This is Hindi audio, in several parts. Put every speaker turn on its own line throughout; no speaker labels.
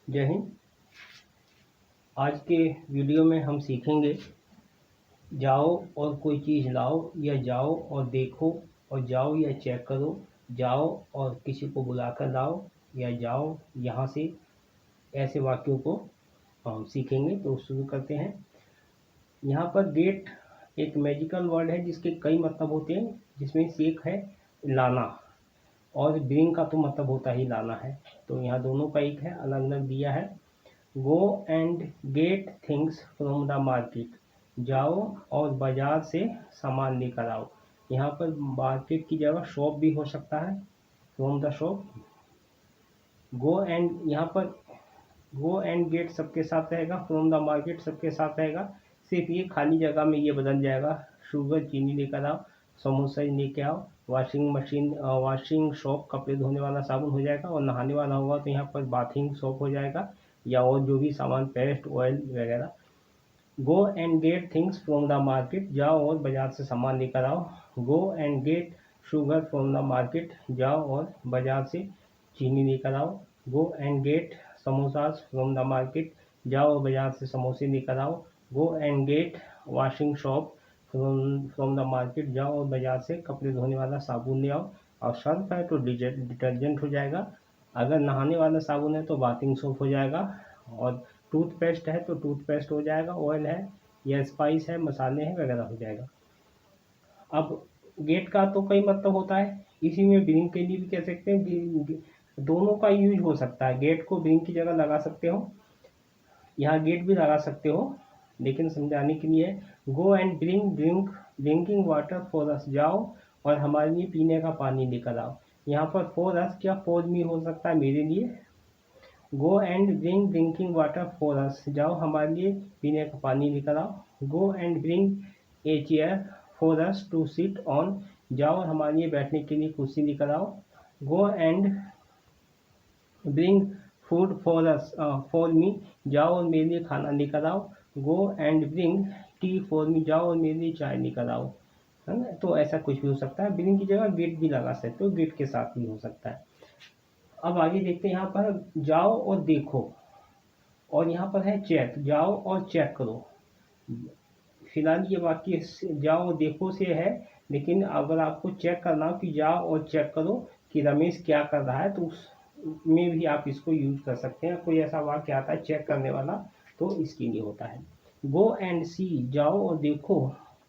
जय हिंद। आज के वीडियो में हम सीखेंगे जाओ और कोई चीज़ लाओ, या जाओ और देखो, और जाओ या चेक करो, जाओ और किसी को बुलाकर लाओ, या जाओ यहाँ से। ऐसे वाक्यों को हम सीखेंगे। तो शुरू करते हैं। यहाँ पर गेट एक मैजिकल वर्ड है जिसके कई मतलब होते हैं, जिसमें से एक है लाना, और ब्रिंग का तो मतलब होता ही लाना है। तो यहाँ दोनों का एक है, अलग अलग दिया है। Go and get things from the market, जाओ और बाजार से सामान लेकर आओ। यहाँ पर मार्केट की जगह शॉप भी हो सकता है, from the shop. Go and, यहाँ पर गो एंड गेट सबके साथ रहेगा, फ्रॉम द मार्केट सबके साथ रहेगा। सिर्फ ये खाली जगह में ये बदल जाएगा। शुगर चीनी लेकर आओ, समोसा लेके आओ, वॉशिंग मशीन वॉशिंग शॉप कपड़े धोने वाला साबुन हो जाएगा, और नहाने वाला होगा तो यहाँ पर बाथिंग सोप हो जाएगा, या और जो भी सामान पेस्ट ऑयल वगैरह। Go and get things from the market, जाओ और बाजार से सामान लेकर आओ। Go and get sugar from the market, जाओ और बाजार से चीनी लेकर आओ। Go and get samosas from the market, जाओ और बाजार से समोसे लेकर आओ। Go and get washing shop from the market, जाओ और बाजार से कपड़े धोने वाला साबुन ले आओ। और सर्फ है तो डिटर्जेंट हो जाएगा। अगर नहाने वाला साबुन है तो बाथिंग सोप हो जाएगा। और टूथपेस्ट है तो टूथपेस्ट हो जाएगा। ऑयल है या स्पाइस है, मसाले हैं वगैरह हो जाएगा। अब गेट का तो कई मतलब होता है, इसी में ब्रिंग के लिए भी कह सकते हैं। दोनों का यूज हो सकता है। गेट को ब्रिंग की जगह लगा सकते हो, यहाँ गेट भी लगा सकते हो, लेकिन समझाने के लिए go and drinking water for us, जाओ और हमारे लिए पीने का पानी लेकर आओ। यहाँ पर फॉर अस क्या फॉर मी हो सकता है, मेरे लिए। Go and bring drinking water for us, जाओ हमारे लिए पीने का पानी लेकर आओ। Go and bring a chair for us to sit on, जाओ और हमारे लिए बैठने के लिए कुर्सी लेकर आओ। Go and bring food for us for me, जाओ और मेरे लिए खाना लेकर आओ। Go and bring T for me, जाओ और मेरे लिए चाय लेकर आओ। है ना। तो ऐसा कुछ भी हो सकता है। ब्रिंग की जगह गेट भी लगा सकते हो, गेट के साथ भी हो सकता है। अब आगे देखते हैं। यहाँ पर जाओ और देखो, और यहाँ पर है चेक, जाओ और चेक करो। फिलहाल ये वाक्य जाओ और देखो से है, लेकिन अगर आपको चेक करना हो कि जाओ और चेक करो कि रमेश क्या कर रहा है, तो उसमें भी आप इसको यूज कर सकते हैं। कोई ऐसा वाक्य आता है चेक करने वाला, तो इसके लिए होता है। गो एंड सी, जाओ और देखो,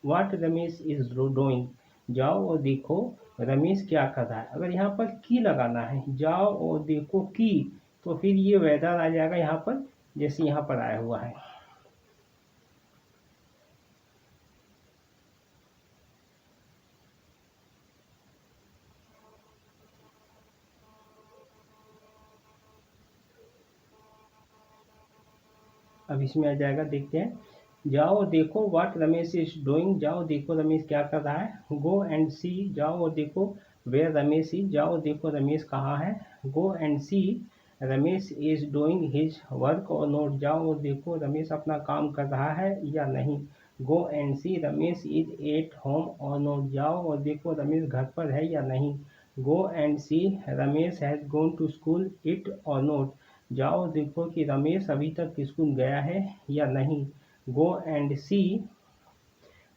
व्हाट रमेश इज डूइंग, जाओ और देखो रमेश क्या कर रहा है। अगर यहाँ पर की लगाना है, जाओ और देखो की, तो फिर ये वेदर आ जाएगा यहाँ पर, जैसे यहाँ पर आया हुआ है। अब इसमें आ जाएगा, देखते हैं। जाओ और देखो व्हाट रमेश इज डूइंग, जाओ देखो रमेश क्या कर रहा है। गो एंड सी, जाओ और देखो वेयर रमेश इज, जाओ देखो रमेश कहाँ है। Go and see Ramesh is doing his work और नोट, जाओ और देखो रमेश अपना काम कर रहा है या नहीं। Go and see Ramesh is at home or note, जाओ और देखो रमेश घर पर है या नहीं। Go and see Ramesh has gone to school it or note, जाओ देखो कि रमेश अभी तक स्कूल गया है या नहीं। Go and see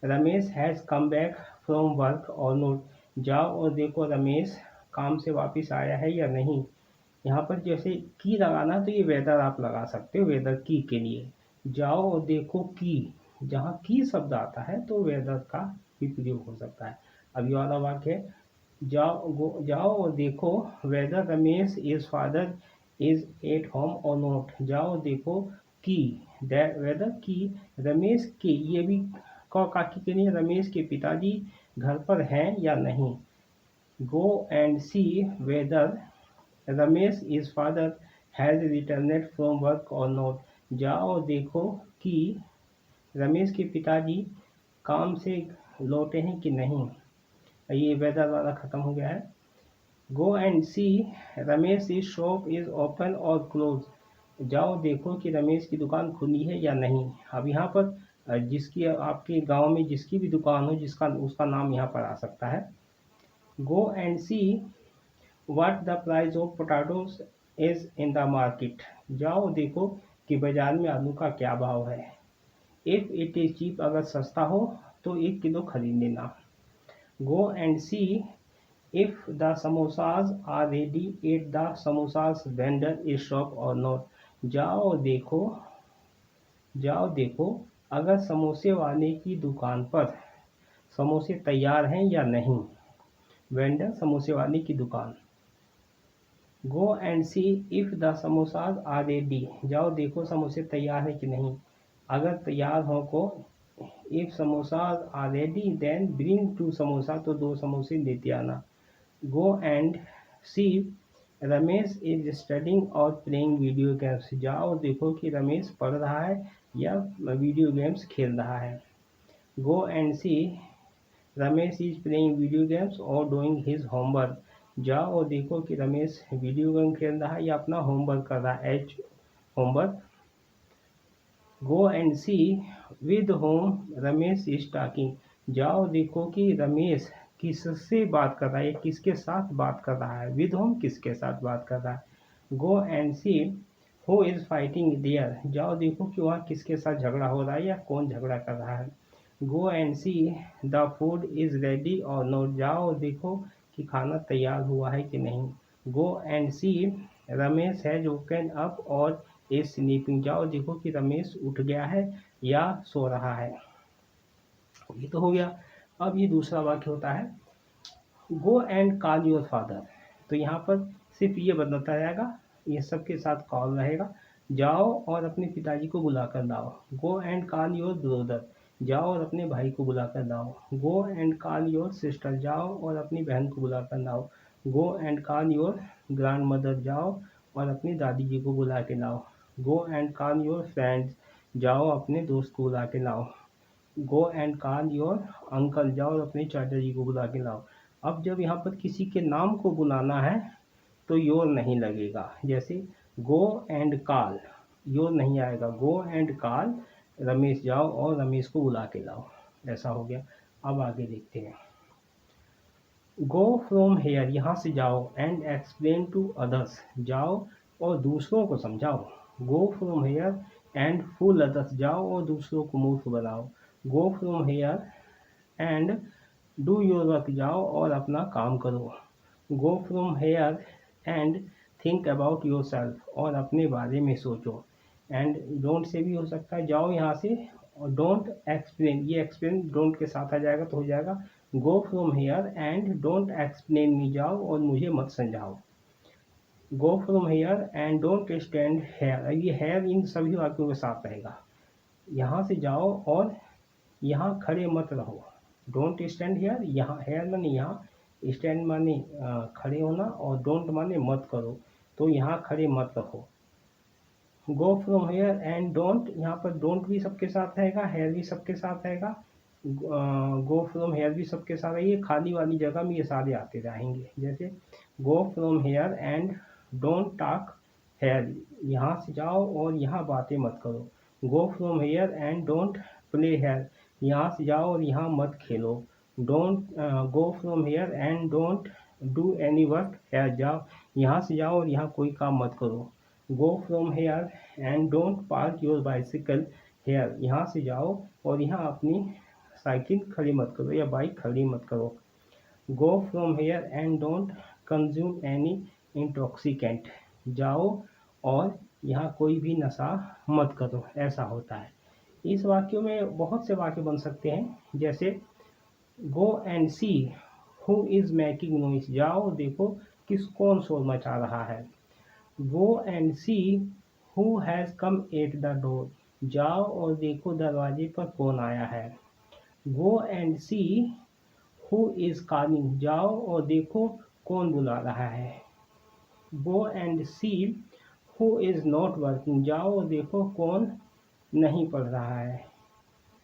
Ramesh has come back from work और नोट, जाओ और देखो रमेश काम से वापस आया है या नहीं। यहाँ पर जैसे की लगाना, तो ये वेदर आप लगा सकते हो, वेदर की के लिए। जाओ और देखो की, जहाँ की शब्द आता है तो वेदर का भी प्रयोग हो सकता है। अब ये वाला वाक्य है, जाओ और देखो whether Ramesh is father is at home or not, जाओ देखो कि वेदर की रमेश के, ये भी काकी के लिए, रमेश के पिताजी घर पर हैं या नहीं। Go and see whether Ramesh is father has returned from work or not, जाओ देखो कि रमेश के पिताजी काम से लौटे हैं कि नहीं। ये वेदर वाला खत्म हो गया है। Go and see Ramesh is shop is open or close, जाओ देखो कि रमेश की दुकान खुली है या नहीं। अब यहाँ पर जिसकी आपके गांव में जिसकी भी दुकान हो, जिसका उसका नाम यहाँ पर आ सकता है। Go and see what the price of potatoes is in the market, जाओ देखो कि बाज़ार में आलू का क्या भाव है। इफ़ इट इज़ चीप, अगर सस्ता हो तो 1 किलो खरीद लेना। Go and see if the samosas are ready at the samosas vendor is shop or not, जाओ देखो अगर समोसे वाले की दुकान पर समोसे तैयार हैं या नहीं। वेंडर समोसे वाले की दुकान। Go and see if the samosas are ready, जाओ देखो समोसे तैयार हैं कि नहीं। अगर तैयार हो को if samosas are ready then bring 2 samosa, तो 2 समोसे लेते आना। Go and see Ramesh is studying or playing video games, जाओ देखो कि रमेश पढ़ रहा है या वीडियो गेम्स खेल रहा है। Go and see Ramesh is playing video games or doing his homework, जाओ और देखो कि रमेश वीडियो गेम खेल रहा है या अपना होमवर्क कर रहा है as homework. Go and see with whom Ramesh is talking, जाओ देखो कि रमेश किससे बात कर रहा है, किसके साथ बात कर रहा है। विद होम किसके साथ बात कर रहा है। Go and see who is fighting there, जाओ देखो कि वहाँ किसके साथ झगड़ा हो रहा है या कौन झगड़ा कर रहा है। Go and see the food is ready or not, जाओ देखो कि खाना तैयार हुआ है कि नहीं। Go and see Ramesh has woken up or is sleeping, जाओ देखो कि रमेश उठ गया है या सो रहा है। ये तो हो गया। अब ये दूसरा वाक्य होता है go and call your father, तो यहाँ पर सिर्फ ये बदलता रहेगा, ये सबके साथ कॉल रहेगा। जाओ और अपने पिताजी को बुला कर लाओ। Go and call your brother, जाओ और अपने भाई को बुला कर लाओ। Go and call your sister, जाओ और अपनी बहन को बुला कर लाओ। Go and call your grand mother, जाओ और अपनी दादी जी को बुला के लाओ। Go and call your friends, जाओ अपने दोस्त को बुला के लाओ। Go and call your uncle, जाओ और अपने चाचा जी को बुला के लाओ। अब जब यहाँ पर किसी के नाम को बुलाना है तो योर नहीं लगेगा, जैसे गो एंड कॉल, योर नहीं आएगा। गो एंड कॉल रमेश, जाओ और रमेश को बुला के लाओ, ऐसा हो गया। अब आगे देखते हैं। गो फ्रॉम हेयर, यहाँ से जाओ। एंड एक्सप्लेन टू अदर्स, जाओ और दूसरों को समझाओ। Go from here and fool others, जाओ और दूसरों को मूर्ख बनाओ। Go from here and do your work, जाओ और अपना काम करो। Go from here and think about yourself, और अपने बारे में सोचो। एंड डोंट से भी हो सकता है, जाओ यहाँ से। और डोंट एक्सप्लेन, ये एक्सप्लेन डोंट के साथ आ जाएगा तो हो जाएगा गो from here and don't explain me, जाओ और मुझे मत समझाओ। Go from here and don't stand hair, ये हेयर इन सभी वाक्यों के साथ रहेगा। यहाँ से जाओ और यहाँ खड़े मत रहो। डोंट स्टैंड हेयर, यहाँ हेयर माने यहाँ, स्टैंड माने खड़े होना, और डोंट माने मत करो, तो यहाँ खड़े मत रहो। गो फ्रॉम हेयर एंड डोंट, यहाँ पर डोंट भी सबके साथ रहेगा, हेयर भी सबके साथ रहेगा, गो फ्रॉम हेयर भी सबके साथ है। ये खाली वाली जगह में ये सारे आते रहेंगे, जैसे go from here and don't talk here, यहाँ से जाओ और यहाँ बातें मत करो। Go from here and don't play here, यहाँ से जाओ और यहाँ मत खेलो। Don't go from here and don't do any work here, जाओ यहाँ से जाओ और यहाँ कोई काम मत करो। Go from here and don't park your bicycle here, यहाँ से जाओ और यहाँ अपनी साइकिल खड़ी मत करो या बाइक खड़ी मत करो। Go from here and don't consume any intoxicant, जाओ और यहाँ कोई भी नशा मत करो, ऐसा होता है। इस वाक्यों में बहुत से वाक्य बन सकते हैं, जैसे गो and see who is making noise, जाओ देखो कौन शोर मचा रहा है। Go and see who has come at the door, जाओ और देखो दरवाजे पर कौन आया है। Go and see who is calling, जाओ और देखो कौन बुला रहा है। Go and see who is not working, जाओ और देखो कौन नहीं पढ़ रहा है।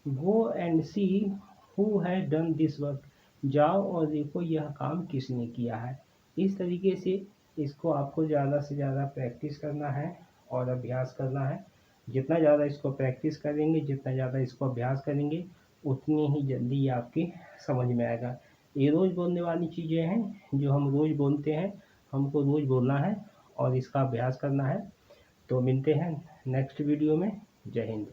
Go and see who has done this work, जाओ और देखो यह काम किसने किया है। इस तरीके से इसको आपको ज़्यादा से ज़्यादा प्रैक्टिस करना है और अभ्यास करना है। जितना ज़्यादा इसको प्रैक्टिस करेंगे, जितना ज़्यादा इसको अभ्यास करेंगे, उतनी ही जल्दी ये आपकी समझ में आएगा। ये रोज़ बोलने वाली चीज़ें हैं जो हम रोज़ बोलते हैं, हमको रोज़ बोलना है और इसका अभ्यास करना है। तो मिलते हैं नेक्स्ट वीडियो में। जय हिंद।